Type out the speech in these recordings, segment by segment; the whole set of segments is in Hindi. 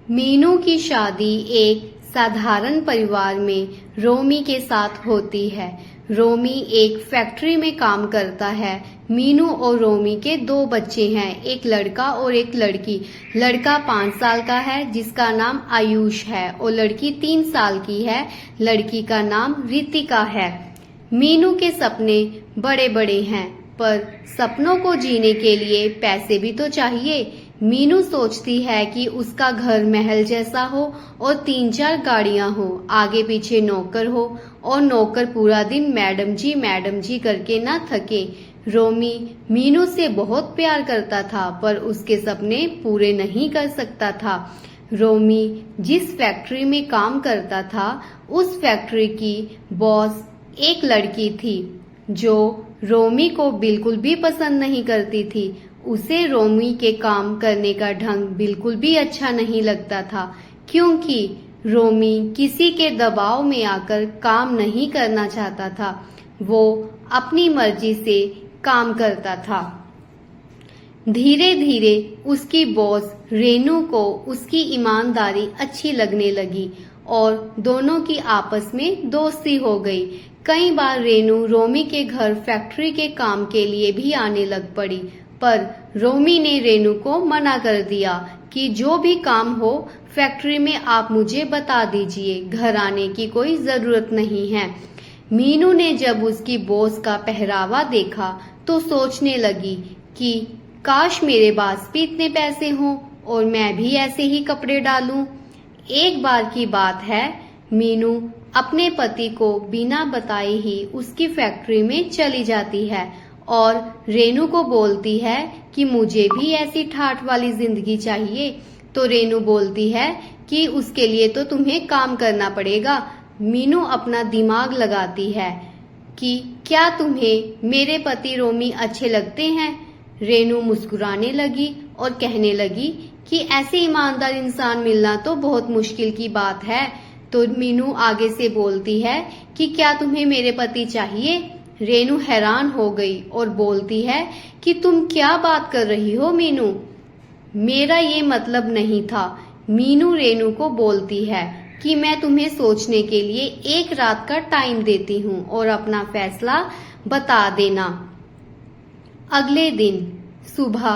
मीनू की शादी एक साधारण परिवार में रोमी के साथ होती है। रोमी एक फैक्ट्री में काम करता है। मीनू और रोमी के दो बच्चे हैं, एक लड़का और एक लड़की। लड़का 5 साल का है जिसका नाम आयुष है और लड़की 3 साल की है, लड़की का नाम रितिका है। मीनू के सपने बड़े बड़े हैं, पर सपनों को जीने के लिए पैसे भी तो चाहिए। मीनू सोचती है कि उसका घर महल जैसा हो और 3-4 गाड़ियां हो, आगे पीछे नौकर हो और नौकर पूरा दिन मैडम जी करके ना थके। रोमी मीनू से बहुत प्यार करता था, पर उसके सपने पूरे नहीं कर सकता था। रोमी जिस फैक्ट्री में काम करता था, उस फैक्ट्री की बॉस एक लड़की थी जो रोमी को बिल्कुल भी पसंद नहीं करती थी। उसे रोमी के काम करने का ढंग बिल्कुल भी अच्छा नहीं लगता था, क्योंकि रोमी किसी के दबाव में आकर काम नहीं करना चाहता था। वो अपनी मर्जी से काम करता था। धीरे धीरे उसकी बॉस रेनू को उसकी ईमानदारी अच्छी लगने लगी और दोनों की आपस में दोस्ती हो गई। कई बार रेनू रोमी के घर फैक्ट्री के काम के लिए भी आने लग पड़ी, पर रोमी ने रेनू को मना कर दिया कि जो भी काम हो फैक्ट्री में आप मुझे बता दीजिए, घर आने की कोई जरूरत नहीं है। मीनू ने जब उसकी बॉस का पहरावा देखा तो सोचने लगी कि काश मेरे पास भी इतने पैसे हों और मैं भी ऐसे ही कपड़े डालूं। एक बार की बात है, मीनू अपने पति को बिना बताए ही उसकी फैक्ट्री में चली जाती है और रेनू को बोलती है कि मुझे भी ऐसी ठाठ वाली जिंदगी चाहिए। तो रेनू बोलती है कि उसके लिए तो तुम्हें काम करना पड़ेगा। मीनू अपना दिमाग लगाती है कि क्या तुम्हें मेरे पति रोमी अच्छे लगते हैं। रेनू मुस्कुराने लगी और कहने लगी कि ऐसे ईमानदार इंसान मिलना तो बहुत मुश्किल की बात है। तो मीनू आगे से बोलती है कि क्या तुम्हें मेरे पति चाहिए। रेनू हैरान हो गई और बोलती है कि तुम क्या बात कर रही हो मीनू, मेरा ये मतलब नहीं था। मीनू रेनू को बोलती है कि मैं तुम्हें सोचने के लिए 1 रात का टाइम देती हूँ और अपना फैसला बता देना। अगले दिन सुबह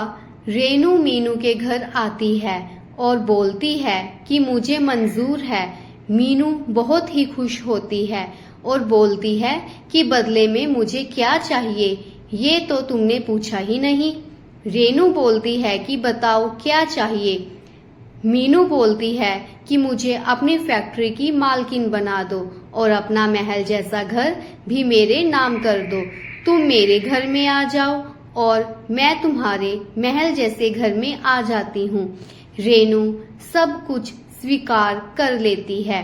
रेनू मीनू के घर आती है और बोलती है कि मुझे मंजूर है। मीनू बहुत ही खुश होती है और बोलती है कि बदले में मुझे क्या चाहिए, ये तो तुमने पूछा ही नहीं। रेनू बोलती है कि बताओ क्या चाहिए। मीनू बोलती है कि मुझे अपनी फैक्ट्री की मालकिन बना दो और अपना महल जैसा घर भी मेरे नाम कर दो। तुम मेरे घर में आ जाओ और मैं तुम्हारे महल जैसे घर में आ जाती हूँ। रेनू सब कुछ स्वीकार कर लेती है।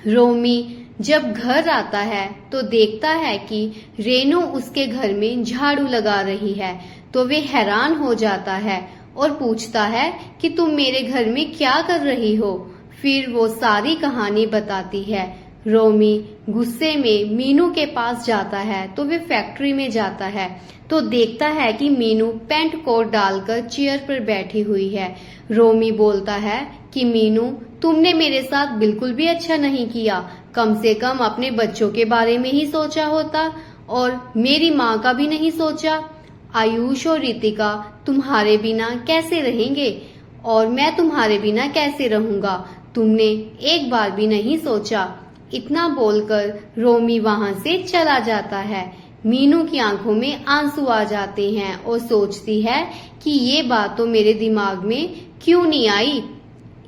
रोमी जब घर आता है तो देखता है कि रेनू उसके घर में झाड़ू लगा रही है, तो वे हैरान हो जाता है और पूछता है कि तुम मेरे घर में क्या कर रही हो। फिर वो सारी कहानी बताती है। रोमी गुस्से में मीनू के पास जाता है तो वे फैक्ट्री में जाता है तो देखता है कि मीनू पैंट कोट डालकर चेयर पर बैठी हुई है। रोमी बोलता है कि मीनू तुमने मेरे साथ बिल्कुल भी अच्छा नहीं किया, कम से कम अपने बच्चों के बारे में ही सोचा होता और मेरी माँ का भी नहीं सोचा। आयुष और रितिका तुम्हारे बिना कैसे रहेंगे और मैं तुम्हारे बिना कैसे रहूंगा, तुमने एक बार भी नहीं सोचा। इतना बोलकर रोमी वहां से चला जाता है। मीनू की आंखों में आंसू आ जाते हैं और सोचती है कि ये बात तो मेरे दिमाग में क्यों नहीं आई।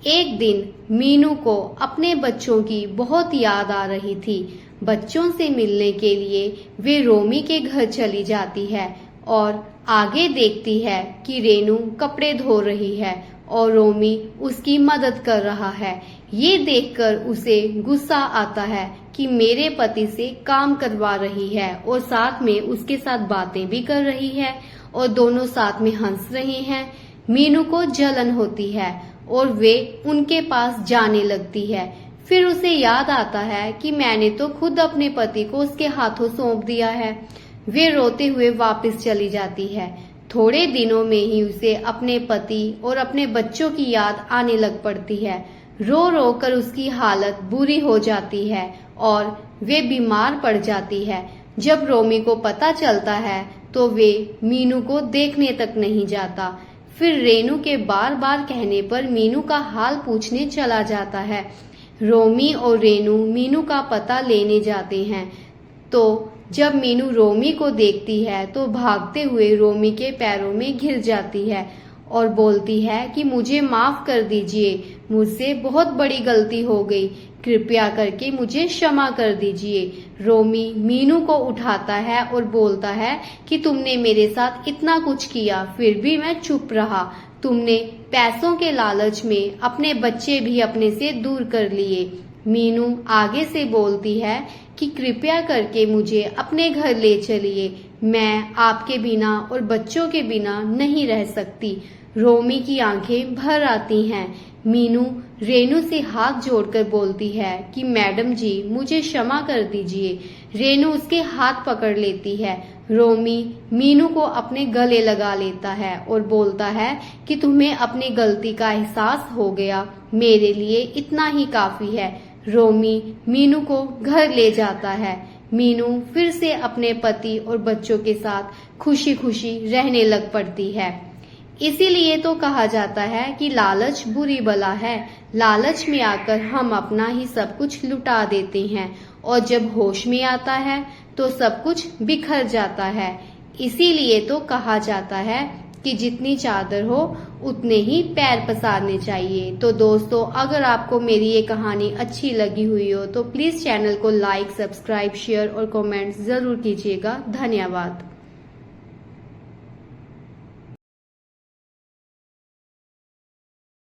एक दिन मीनू को अपने बच्चों की बहुत याद आ रही थी। बच्चों से मिलने के लिए वे रोमी के घर चली जाती है और आगे देखती है कि रेनू कपड़े धो रही है और रोमी उसकी मदद कर रहा है। ये देखकर उसे गुस्सा आता है कि मेरे पति से काम करवा रही है और साथ में उसके साथ बातें भी कर रही है और दोनों साथ में हंस रहे हैं। मीनू को जलन होती है और वे उनके पास जाने लगती है। फिर उसे याद आता है कि मैंने तो खुद अपने पति को उसके हाथों सौंप दिया है। वे रोते हुए वापस चली जाती है थोड़े दिनों में ही उसे अपने पति और अपने बच्चों की याद आने लग पड़ती है। रो रो कर उसकी हालत बुरी हो जाती है और वे बीमार पड़ जाती है। जब रोमी को पता चलता है तो वे मीनू को देखने तक नहीं जाता। फिर रेनू के बार बार कहने पर मीनू का हाल पूछने चला जाता है। रोमी और रेनू मीनू का पता लेने जाते हैं। तो जब मीनू रोमी को देखती है तो भागते हुए रोमी के पैरों में घिर जाती है और बोलती है कि मुझे माफ कर दीजिए, मुझसे बहुत बड़ी गलती हो गई, कृपया करके मुझे क्षमा कर दीजिए। रोमी मीनू को उठाता है और बोलता है कि तुमने मेरे साथ इतना कुछ किया फिर भी मैं चुप रहा। तुमने पैसों के लालच में अपने बच्चे भी अपने से दूर कर लिए। मीनू आगे से बोलती है कि कृपया करके मुझे अपने घर ले चलिए, मैं आपके बिना और बच्चों के बिना नहीं रह सकती। रोमी की आंखें भर आती हैं। मीनू रेनू से हाथ जोड़कर बोलती है कि मैडम जी मुझे क्षमा कर दीजिए। रेनू उसके हाथ पकड़ लेती है। रोमी मीनू को अपने गले लगा लेता है और बोलता है कि तुम्हें अपनी गलती का एहसास हो गया, मेरे लिए इतना ही काफी है। रोमी मीनू को घर ले जाता है। मीनू फिर से अपने पति और बच्चों के साथ खुशी खुशी रहने लग पड़ती है। इसीलिए तो कहा जाता है कि लालच बुरी बला है। लालच में आकर हम अपना ही सब कुछ लुटा देते हैं और जब होश में आता है तो सब कुछ बिखर जाता है। इसीलिए तो कहा जाता है कि जितनी चादर हो उतने ही पैर पसारने चाहिए। तो दोस्तों, अगर आपको मेरी ये कहानी अच्छी लगी हुई हो तो प्लीज चैनल को लाइक, सब्सक्राइब, शेयर और कमेंट जरूर कीजिएगा। धन्यवाद।